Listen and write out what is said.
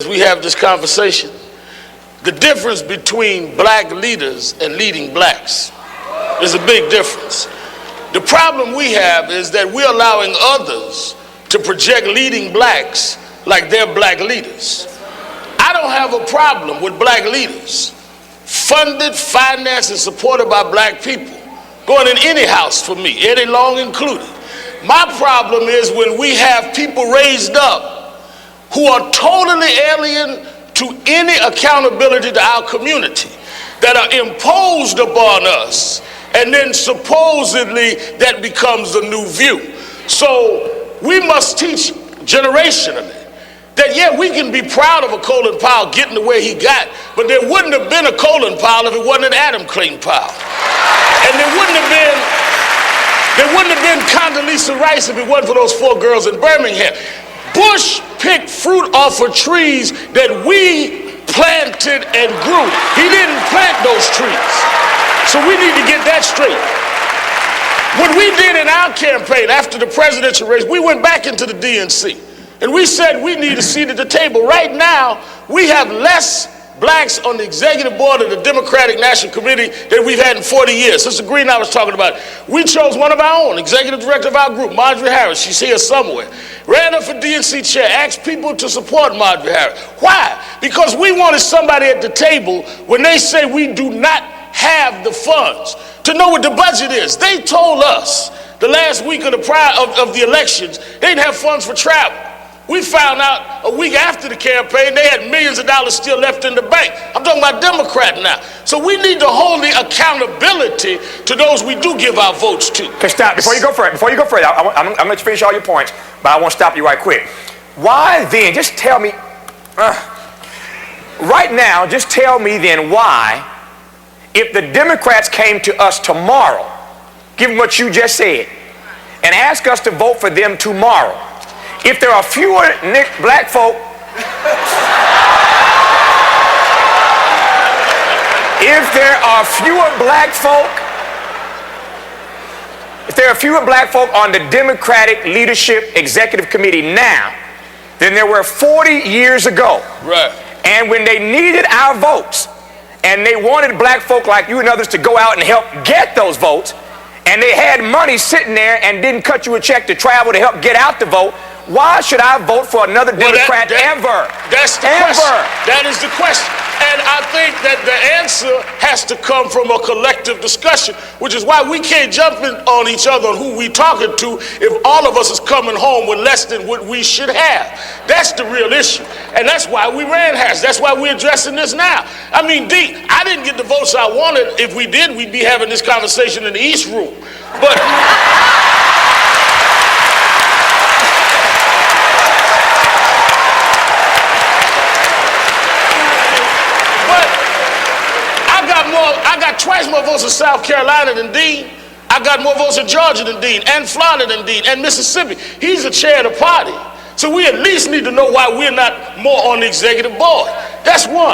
we have this conversation, the difference between black leaders and leading blacks is a big difference. The problem we have is that we're allowing others to project leading blacks like they're black leaders. I don't have a problem with black leaders, funded, financed, and supported by black people, going in any house for me, Eddie Long included. My problem is when we have people raised up who are totally alien to any accountability to our community, that are imposed upon us, and then supposedly that becomes the new view. So we must teach generationally that, yeah, we can be proud of a Colin Powell getting the way he got, but there wouldn't have been a Colin Powell if it wasn't an Adam Clayton Powell. And there wouldn't have been Condoleezza Rice if it wasn't for those 4 girls in Birmingham. Bush picked fruit off of trees that we planted and grew. He didn't plant those trees. So we need to get that straight. What we did in our campaign after the presidential race, we went back into the DNC and we said we need a seat at the table. Right now, we have less blacks on the executive board of the Democratic National Committee than we've had in 40 years. Sister Green, I was talking about, we chose one of our own, executive director of our group, Marjorie Harris. She's here somewhere. Ran up for DNC chair, asked people to support Marjorie Harris. Why? Because we wanted somebody at the table when they say we do not have the funds to know what the budget is. They told us the last week of the elections they didn't have funds for travel. We found out a week after the campaign they had millions of dollars still left in the bank. I'm talking about Democrat now. So we need to hold the accountability to those we do give our votes to. Okay, stop. Before you go further, I'm going to let you finish all your points, but I want to stop you right quick. Why then, just tell me, right now, just tell me then why, if the Democrats came to us tomorrow, given what you just said, and asked us to vote for them tomorrow, if there are fewer black folk, if there are fewer black folk on the Democratic Leadership Executive Committee now than there were 40 years ago. Right. And when they needed our votes, and they wanted black folk like you and others to go out and help get those votes, and they had money sitting there and didn't cut you a check to travel to help get out the vote, why should I vote for another Democrat ever? That's the question. That is the question. And I think that the answer has to come from a collective discussion, which is why we can't jump on each other on who we talking to if all of us is coming home with less than what we should have. That's the real issue. And that's why we ran Harris. That's why we're addressing this now. I mean, D, I didn't get the votes I wanted. If we did, we'd be having this conversation in the East Room. But I got twice more votes in South Carolina than Dean. I got more votes in Georgia than Dean, and Florida than Dean, and Mississippi. He's the chair of the party. So we at least need to know why we're not more on the executive board. That's one.